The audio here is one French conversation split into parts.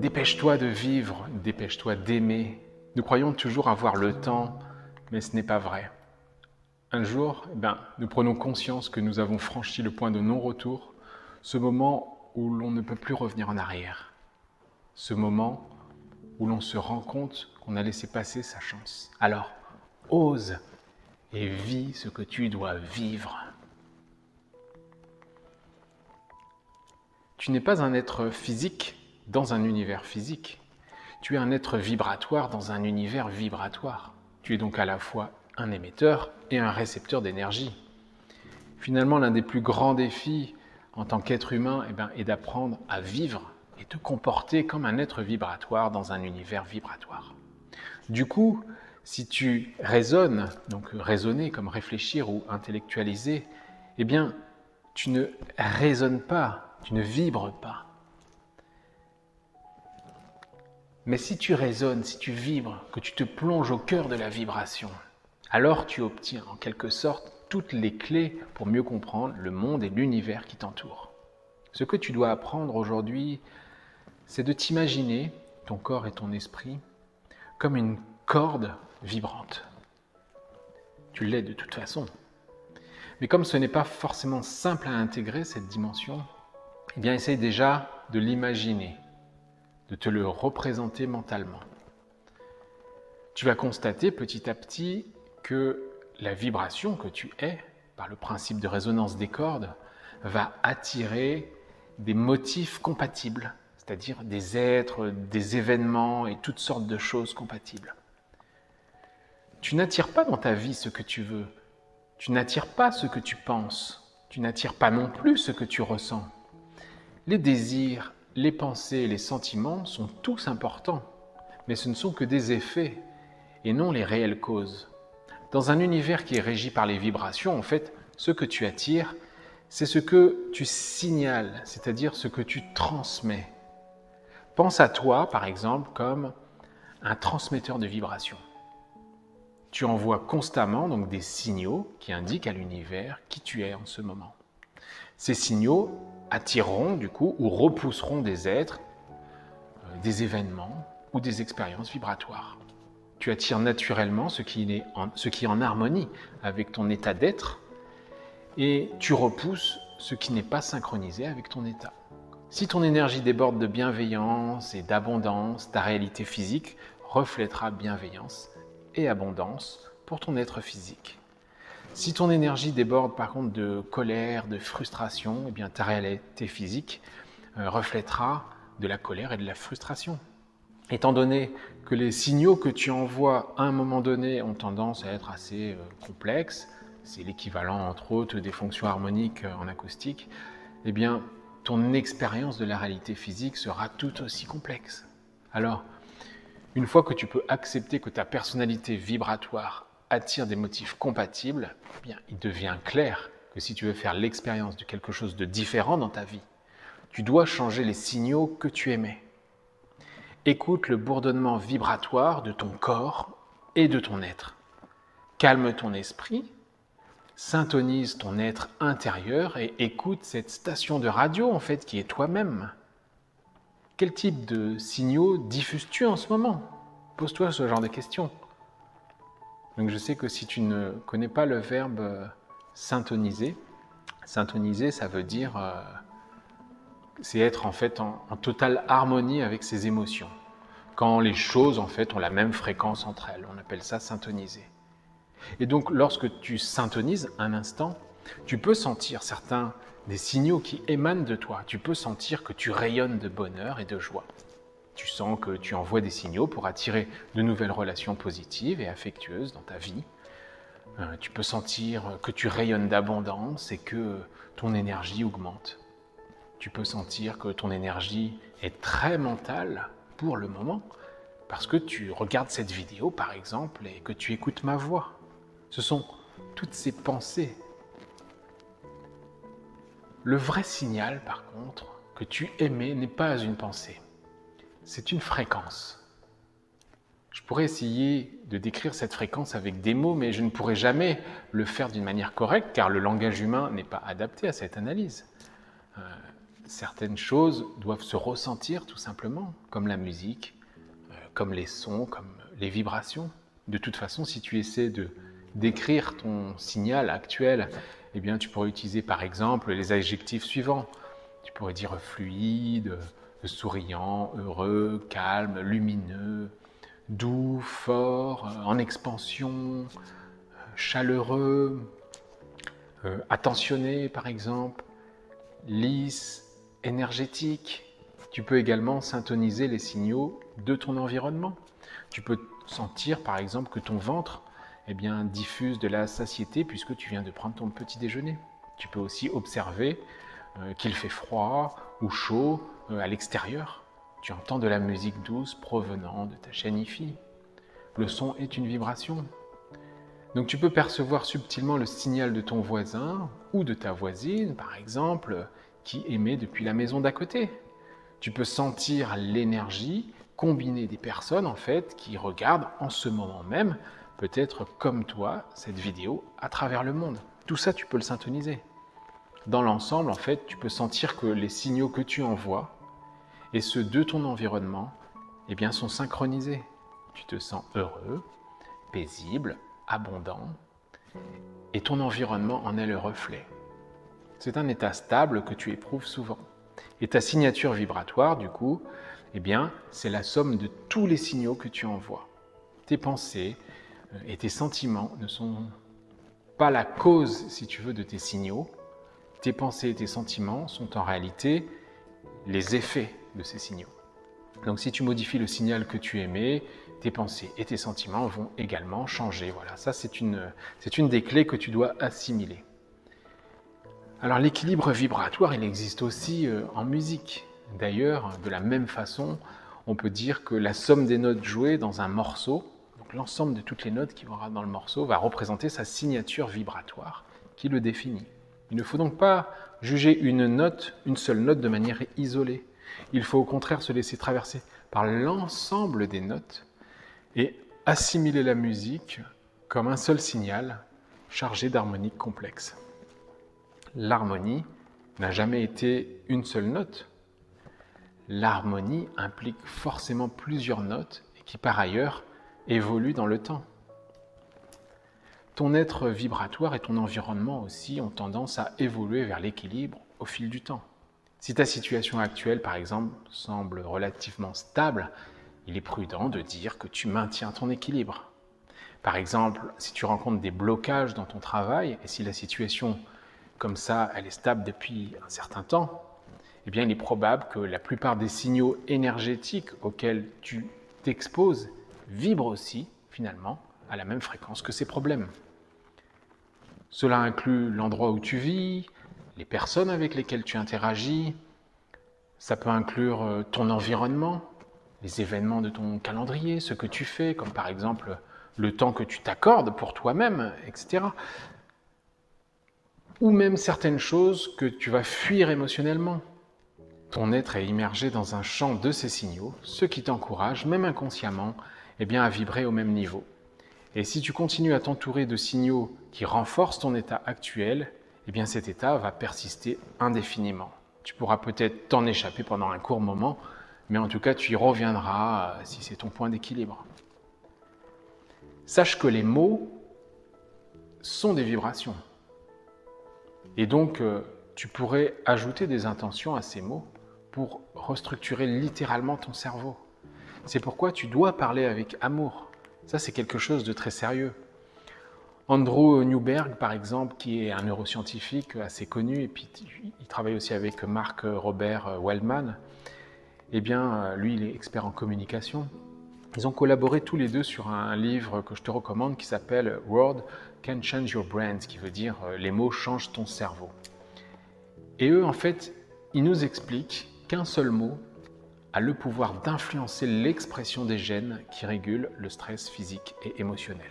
dépêche-toi de vivre, dépêche-toi d'aimer. Nous croyons toujours avoir le temps, mais ce n'est pas vrai. Un jour, nous prenons conscience que nous avons franchi le point de non-retour, ce moment où l'on ne peut plus revenir en arrière. Ce moment où l'on se rend compte qu'on a laissé passer sa chance. Alors, ose et vis ce que tu dois vivre. Tu n'es pas un être physique dans un univers physique. Tu es un être vibratoire dans un univers vibratoire. Tu es donc à la fois un émetteur et un récepteur d'énergie. Finalement, l'un des plus grands défis en tant qu'être humain est d'apprendre à vivre et te comporter comme un être vibratoire dans un univers vibratoire. Du coup, si tu raisonnes, donc raisonner comme réfléchir ou intellectualiser, tu ne raisonnes pas, tu ne vibres pas. Mais si tu raisonnes, si tu vibres, que tu te plonges au cœur de la vibration, alors tu obtiens en quelque sorte toutes les clés pour mieux comprendre le monde et l'univers qui t'entourent. Ce que tu dois apprendre aujourd'hui, c'est de t'imaginer, ton corps et ton esprit, comme une corde vibrante. Tu l'es de toute façon. Mais comme ce n'est pas forcément simple à intégrer cette dimension, essaye déjà de l'imaginer, de te le représenter mentalement. Tu vas constater petit à petit que la vibration que tu es, par le principe de résonance des cordes, va attirer des motifs compatibles, c'est-à-dire des êtres, des événements et toutes sortes de choses compatibles. Tu n'attires pas dans ta vie ce que tu veux, tu n'attires pas ce que tu penses, tu n'attires pas non plus ce que tu ressens. Les désirs, les pensées et les sentiments sont tous importants, mais ce ne sont que des effets et non les réelles causes. Dans un univers qui est régi par les vibrations, en fait, ce que tu attires, c'est ce que tu signales, c'est-à-dire ce que tu transmets. Pense à toi, par exemple, comme un transmetteur de vibrations. Tu envoies constamment donc des signaux qui indiquent à l'univers qui tu es en ce moment. Ces signaux attireront du coup ou repousseront des êtres, des événements ou des expériences vibratoires. Tu attires naturellement ce qui est en harmonie avec ton état d'être et tu repousses ce qui n'est pas synchronisé avec ton état. Si ton énergie déborde de bienveillance et d'abondance, ta réalité physique reflètera bienveillance et abondance pour ton être physique. Si ton énergie déborde par contre de colère, de frustration, ta réalité physique reflètera de la colère et de la frustration. Étant donné que les signaux que tu envoies à un moment donné ont tendance à être assez complexes, c'est l'équivalent entre autres des fonctions harmoniques en acoustique, ton expérience de la réalité physique sera tout aussi complexe. Alors, une fois que tu peux accepter que ta personnalité vibratoire attire des motifs compatibles, il devient clair que si tu veux faire l'expérience de quelque chose de différent dans ta vie, tu dois changer les signaux que tu émets. Écoute le bourdonnement vibratoire de ton corps et de ton être. Calme ton esprit, syntonise ton être intérieur et écoute cette station de radio en fait qui est toi-même. Quel type de signaux diffuses-tu en ce moment? Pose-toi ce genre de questions. Donc je sais que si tu ne connais pas le verbe syntoniser, syntoniser ça veut dire c'est être en fait en totale harmonie avec ses émotions. Quand les choses en fait ont la même fréquence entre elles, on appelle ça syntoniser. Et donc lorsque tu syntonises un instant, tu peux sentir certains des signaux qui émanent de toi. Tu peux sentir que tu rayonnes de bonheur et de joie. Tu sens que tu envoies des signaux pour attirer de nouvelles relations positives et affectueuses dans ta vie. Tu peux sentir que tu rayonnes d'abondance et que ton énergie augmente. Tu peux sentir que ton énergie est très mentale pour le moment parce que tu regardes cette vidéo par exemple et que tu écoutes ma voix. Ce sont toutes ces pensées. Le vrai signal par contre que tu émets n'est pas une pensée, c'est une fréquence. Je pourrais essayer de décrire cette fréquence avec des mots, mais je ne pourrais jamais le faire d'une manière correcte car le langage humain n'est pas adapté à cette analyse. certaines choses doivent se ressentir tout simplement, comme la musique, comme les sons, comme les vibrations. De toute façon, si tu essaies de décrire ton signal actuel, eh bien, tu pourrais utiliser par exemple les adjectifs suivants. Tu pourrais dire fluide, souriant, heureux, calme, lumineux, doux, fort, en expansion, chaleureux, attentionné par exemple, lisse, énergétique. Tu peux également syntoniser les signaux de ton environnement. Tu peux sentir par exemple que ton ventre diffuse de la satiété puisque tu viens de prendre ton petit déjeuner. Tu peux aussi observer qu'il fait froid ou chaud à l'extérieur. Tu entends de la musique douce provenant de ta chaîne Hi-Fi. Le son est une vibration. Donc tu peux percevoir subtilement le signal de ton voisin ou de ta voisine, par exemple, qui émet depuis la maison d'à côté. Tu peux sentir l'énergie combinée des personnes en fait qui regardent en ce moment même, peut-être comme toi, cette vidéo à travers le monde. Tout ça, tu peux le syntoniser. Dans l'ensemble, en fait, tu peux sentir que les signaux que tu envoies et ceux de ton environnement sont synchronisés. Tu te sens heureux, paisible, abondant, et ton environnement en est le reflet. C'est un état stable que tu éprouves souvent. Et ta signature vibratoire, du coup, c'est la somme de tous les signaux que tu envoies. Tes pensées et tes sentiments ne sont pas la cause, si tu veux, de tes signaux. Tes pensées et tes sentiments sont en réalité les effets de ces signaux. Donc si tu modifies le signal que tu émets, tes pensées et tes sentiments vont également changer. Voilà, ça c'est une des clés que tu dois assimiler. Alors l'équilibre vibratoire, il existe aussi en musique. D'ailleurs, de la même façon, on peut dire que la somme des notes jouées dans un morceau, donc l'ensemble de toutes les notes qui vont dans le morceau, va représenter sa signature vibratoire qui le définit. Il ne faut donc pas juger une seule note de manière isolée. Il faut au contraire se laisser traverser par l'ensemble des notes et assimiler la musique comme un seul signal chargé d'harmoniques complexes. L'harmonie n'a jamais été une seule note. L'harmonie implique forcément plusieurs notes et qui par ailleurs évoluent dans le temps. Ton être vibratoire et ton environnement aussi ont tendance à évoluer vers l'équilibre au fil du temps. Si ta situation actuelle, par exemple, semble relativement stable, il est prudent de dire que tu maintiens ton équilibre. Par exemple, si tu rencontres des blocages dans ton travail et si la situation comme ça, elle est stable depuis un certain temps, il est probable que la plupart des signaux énergétiques auxquels tu t'exposes vibrent aussi, finalement, à la même fréquence que ces problèmes. Cela inclut l'endroit où tu vis, les personnes avec lesquelles tu interagis, ça peut inclure ton environnement, les événements de ton calendrier, ce que tu fais, comme par exemple le temps que tu t'accordes pour toi-même, etc. Ou même certaines choses que tu vas fuir émotionnellement. Ton être est immergé dans un champ de ces signaux, ce qui t'encourage, même inconsciemment, à vibrer au même niveau. Et si tu continues à t'entourer de signaux qui renforcent ton état actuel, cet état va persister indéfiniment. Tu pourras peut-être t'en échapper pendant un court moment, mais en tout cas, tu y reviendras si c'est ton point d'équilibre. Sache que les mots sont des vibrations. Et donc, tu pourrais ajouter des intentions à ces mots pour restructurer littéralement ton cerveau. C'est pourquoi tu dois parler avec amour. Ça, c'est quelque chose de très sérieux. Andrew Newberg, par exemple, qui est un neuroscientifique assez connu, et puis il travaille aussi avec Mark Robert Wellman, lui, il est expert en communication. Ils ont collaboré tous les deux sur un livre que je te recommande qui s'appelle « Word Can Change Your Brain », ce qui veut dire « Les mots changent ton cerveau ». Et eux, en fait, ils nous expliquent qu'un seul mot a le pouvoir d'influencer l'expression des gènes qui régulent le stress physique et émotionnel.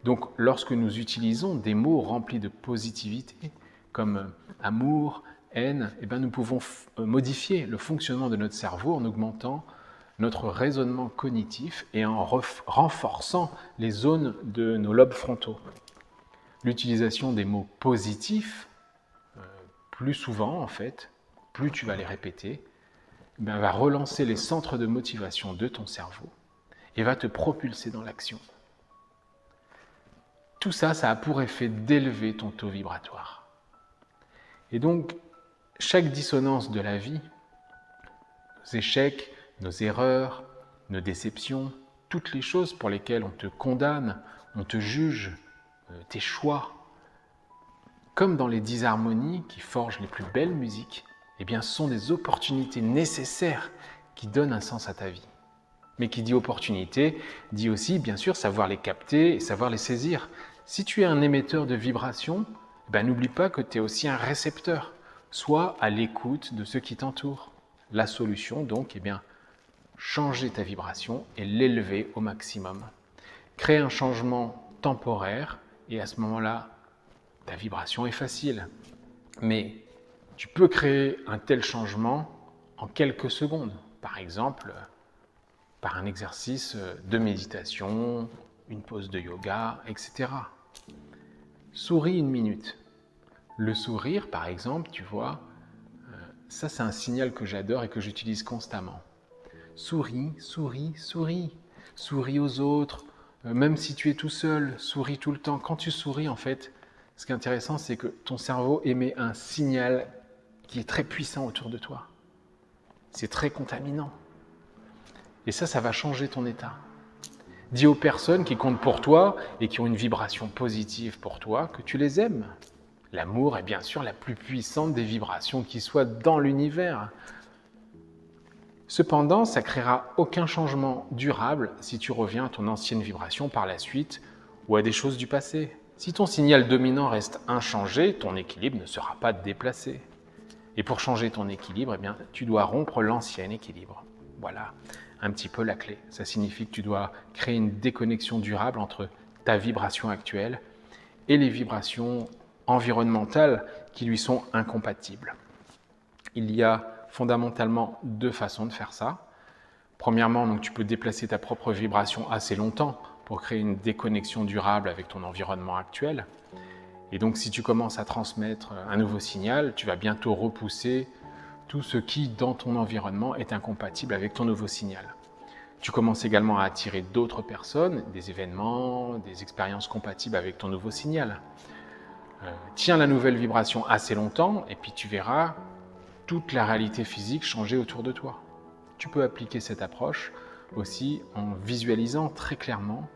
Donc, lorsque nous utilisons des mots remplis de positivité, comme amour, haine, nous pouvons modifier le fonctionnement de notre cerveau en augmentant notre raisonnement cognitif et en renforçant les zones de nos lobes frontaux. L'utilisation des mots positifs, plus souvent en fait, plus tu vas les répéter, va relancer les centres de motivation de ton cerveau et va te propulser dans l'action. Tout ça, ça a pour effet d'élever ton taux vibratoire. Et donc, chaque dissonance de la vie, nos échecs, nos erreurs, nos déceptions, toutes les choses pour lesquelles on te condamne, on te juge, tes choix, comme dans les disharmonies qui forgent les plus belles musiques, eh bien, ce sont des opportunités nécessaires qui donnent un sens à ta vie. Mais qui dit opportunité, dit aussi, bien sûr, savoir les capter et savoir les saisir. Si tu es un émetteur de vibrations, n'oublie pas que tu es aussi un récepteur. Sois à l'écoute de ceux qui t'entourent. La solution, donc, changer ta vibration et l'élever au maximum. Créer un changement temporaire et à ce moment-là, ta vibration est facile. Mais tu peux créer un tel changement en quelques secondes. Par exemple, par un exercice de méditation, une pause de yoga, etc. Souris 1 minute. Le sourire, par exemple, tu vois, ça c'est un signal que j'adore et que j'utilise constamment. Souris, souris, souris. Souris aux autres, même si tu es tout seul, souris tout le temps. Quand tu souris, en fait, ce qui est intéressant, c'est que ton cerveau émet un signal qui est très puissant autour de toi. C'est très contaminant. Et ça va changer ton état. Dis aux personnes qui comptent pour toi et qui ont une vibration positive pour toi que tu les aimes. L'amour est bien sûr la plus puissante des vibrations qui soit dans l'univers. Cependant, ça ne créera aucun changement durable si tu reviens à ton ancienne vibration par la suite ou à des choses du passé. Si ton signal dominant reste inchangé, ton équilibre ne sera pas déplacé. Et pour changer ton équilibre, tu dois rompre l'ancien équilibre. Voilà un petit peu la clé. Ça signifie que tu dois créer une déconnexion durable entre ta vibration actuelle et les vibrations environnementales qui lui sont incompatibles. Il y a fondamentalement 2 façons de faire ça. Premièrement, donc, tu peux déplacer ta propre vibration assez longtemps pour créer une déconnexion durable avec ton environnement actuel. Et donc, si tu commences à transmettre un nouveau signal, tu vas bientôt repousser tout ce qui, dans ton environnement, est incompatible avec ton nouveau signal. Tu commences également à attirer d'autres personnes, des événements, des expériences compatibles avec ton nouveau signal. Tiens la nouvelle vibration assez longtemps et puis tu verras toute la réalité physique changer autour de toi. Tu peux appliquer cette approche aussi en visualisant très clairement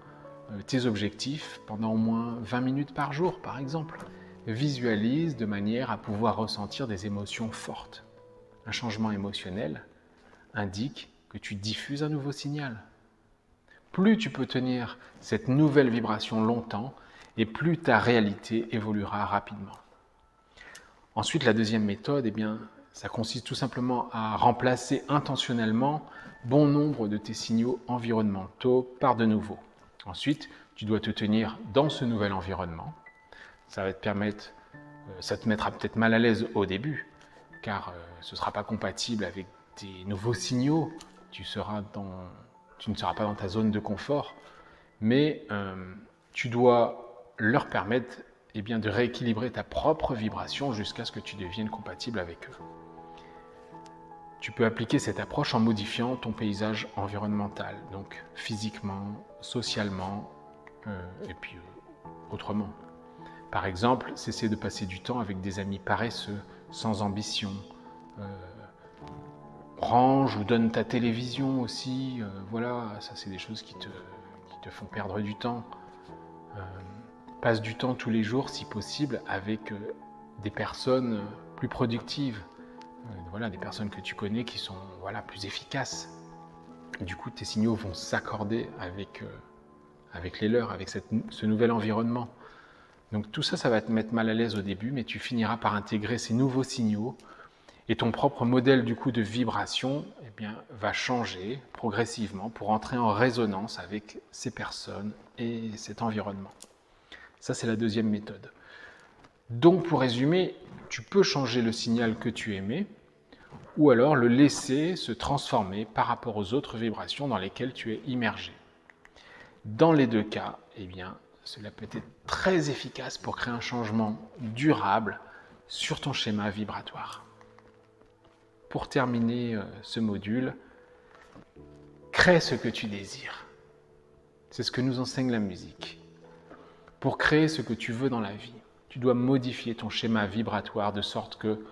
tes objectifs pendant au moins 20 minutes par jour, par exemple. Visualise de manière à pouvoir ressentir des émotions fortes. Un changement émotionnel indique que tu diffuses un nouveau signal. Plus tu peux tenir cette nouvelle vibration longtemps, et plus ta réalité évoluera rapidement. Ensuite, la deuxième méthode, ça consiste tout simplement à remplacer intentionnellement bon nombre de tes signaux environnementaux par de nouveaux. Ensuite, tu dois te tenir dans ce nouvel environnement. Ça te mettra peut-être mal à l'aise au début, car ce ne sera pas compatible avec tes nouveaux signaux. Tu ne seras pas dans ta zone de confort, mais tu dois leur permettre de rééquilibrer ta propre vibration jusqu'à ce que tu deviennes compatible avec eux. Tu peux appliquer cette approche en modifiant ton paysage environnemental, donc physiquement, socialement et puis autrement. Par exemple, cesser de passer du temps avec des amis paresseux, sans ambition. Range ou donne ta télévision aussi. Voilà, ça c'est des choses qui te font perdre du temps. Passe du temps tous les jours, si possible, avec des personnes plus productives. Voilà, des personnes que tu connais qui sont plus efficaces. Du coup, tes signaux vont s'accorder avec les leurs, avec ce nouvel environnement. Donc tout ça, ça va te mettre mal à l'aise au début, mais tu finiras par intégrer ces nouveaux signaux et ton propre modèle du coup de vibration va changer progressivement pour entrer en résonance avec ces personnes et cet environnement. Ça, c'est la deuxième méthode. Donc pour résumer, tu peux changer le signal que tu émets ou alors le laisser se transformer par rapport aux autres vibrations dans lesquelles tu es immergé. Dans les 2 cas, cela peut être très efficace pour créer un changement durable sur ton schéma vibratoire. pour terminer ce module, crée ce que tu désires. C'est ce que nous enseigne la musique. Pour créer ce que tu veux dans la vie, tu dois modifier ton schéma vibratoire de sorte que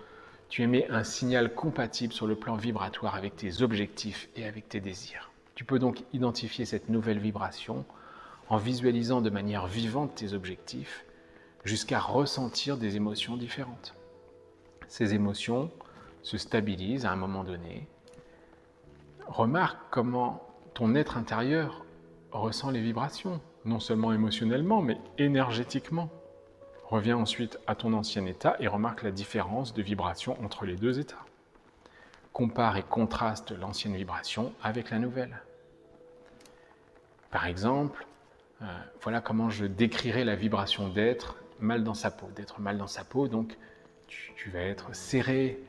tu émets un signal compatible sur le plan vibratoire avec tes objectifs et avec tes désirs. Tu peux donc identifier cette nouvelle vibration en visualisant de manière vivante tes objectifs jusqu'à ressentir des émotions différentes. Ces émotions se stabilisent à un moment donné. Remarque comment ton être intérieur ressent les vibrations, non seulement émotionnellement, mais énergétiquement. Reviens ensuite à ton ancien état et remarque la différence de vibration entre les deux états. Compare et contraste l'ancienne vibration avec la nouvelle. Par exemple, voilà comment je décrirais la vibration d'être mal dans sa peau. D'être mal dans sa peau, donc tu vas être serré,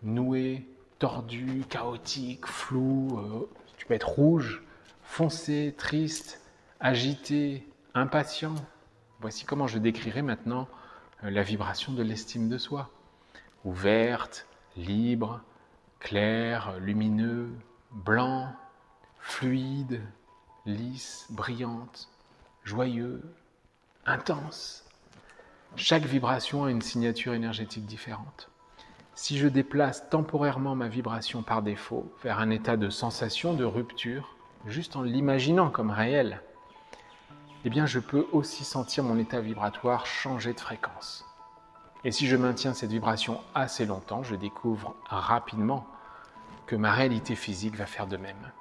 noué, tordu, chaotique, flou, tu peux être rouge, foncé, triste, agité, impatient. Voici comment je décrirais maintenant la vibration de l'estime de soi. Ouverte, libre, clair, lumineux, blanc, fluide, lisse, brillante, joyeux, intense. Chaque vibration a une signature énergétique différente. Si je déplace temporairement ma vibration par défaut vers un état de sensation de rupture, juste en l'imaginant comme réel, eh bien je peux aussi sentir mon état vibratoire changer de fréquence. Et si je maintiens cette vibration assez longtemps, je découvre rapidement que ma réalité physique va faire de même.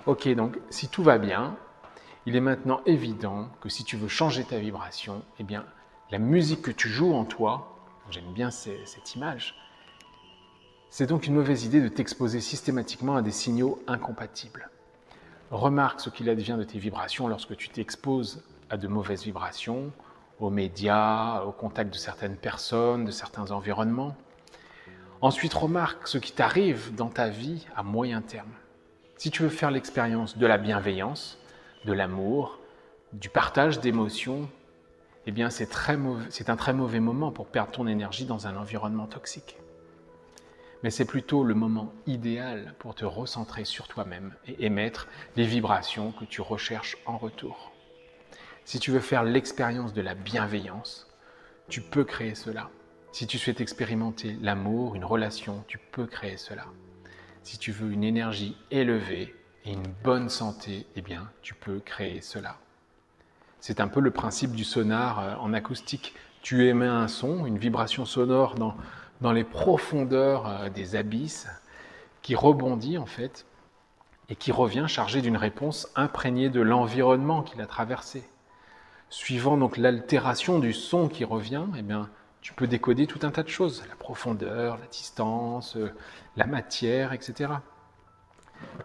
Ok, donc si tout va bien, il est maintenant évident que si tu veux changer ta vibration, eh bien la musique que tu joues en toi, j'aime bien cette image, c'est donc une mauvaise idée de t'exposer systématiquement à des signaux incompatibles. Remarque ce qu'il advient de tes vibrations lorsque tu t'exposes à de mauvaises vibrations, aux médias, au contact de certaines personnes, de certains environnements. Ensuite, remarque ce qui t'arrive dans ta vie à moyen terme. Si tu veux faire l'expérience de la bienveillance, de l'amour, du partage d'émotions, eh bien c'est un très mauvais moment pour perdre ton énergie dans un environnement toxique. Mais c'est plutôt le moment idéal pour te recentrer sur toi-même et émettre les vibrations que tu recherches en retour. Si tu veux faire l'expérience de la bienveillance, tu peux créer cela. Si tu souhaites expérimenter l'amour, une relation, tu peux créer cela. Si tu veux une énergie élevée et une bonne santé, eh bien, tu peux créer cela. C'est un peu le principe du sonar en acoustique. Tu émets un son, une vibration sonore dans les profondeurs des abysses qui rebondit en fait et qui revient chargé d'une réponse imprégnée de l'environnement qu'il a traversé. Suivant donc l'altération du son qui revient, eh bien, tu peux décoder tout un tas de choses, la profondeur, la distance, la matière, etc.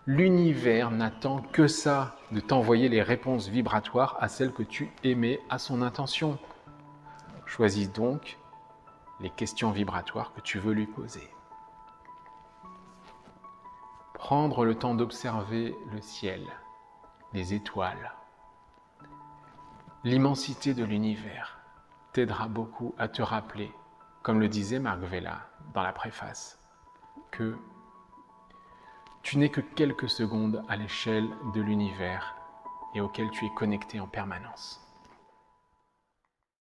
L'univers n'attend que ça, de t'envoyer les réponses vibratoires à celles que tu émets à son intention. Choisis donc les questions vibratoires que tu veux lui poser. Prendre le temps d'observer le ciel, les étoiles, l'immensité de l'univers t'aidera beaucoup à te rappeler, comme le disait Marc Vella dans la préface, que tu n'es que quelques secondes à l'échelle de l'univers et auquel tu es connecté en permanence.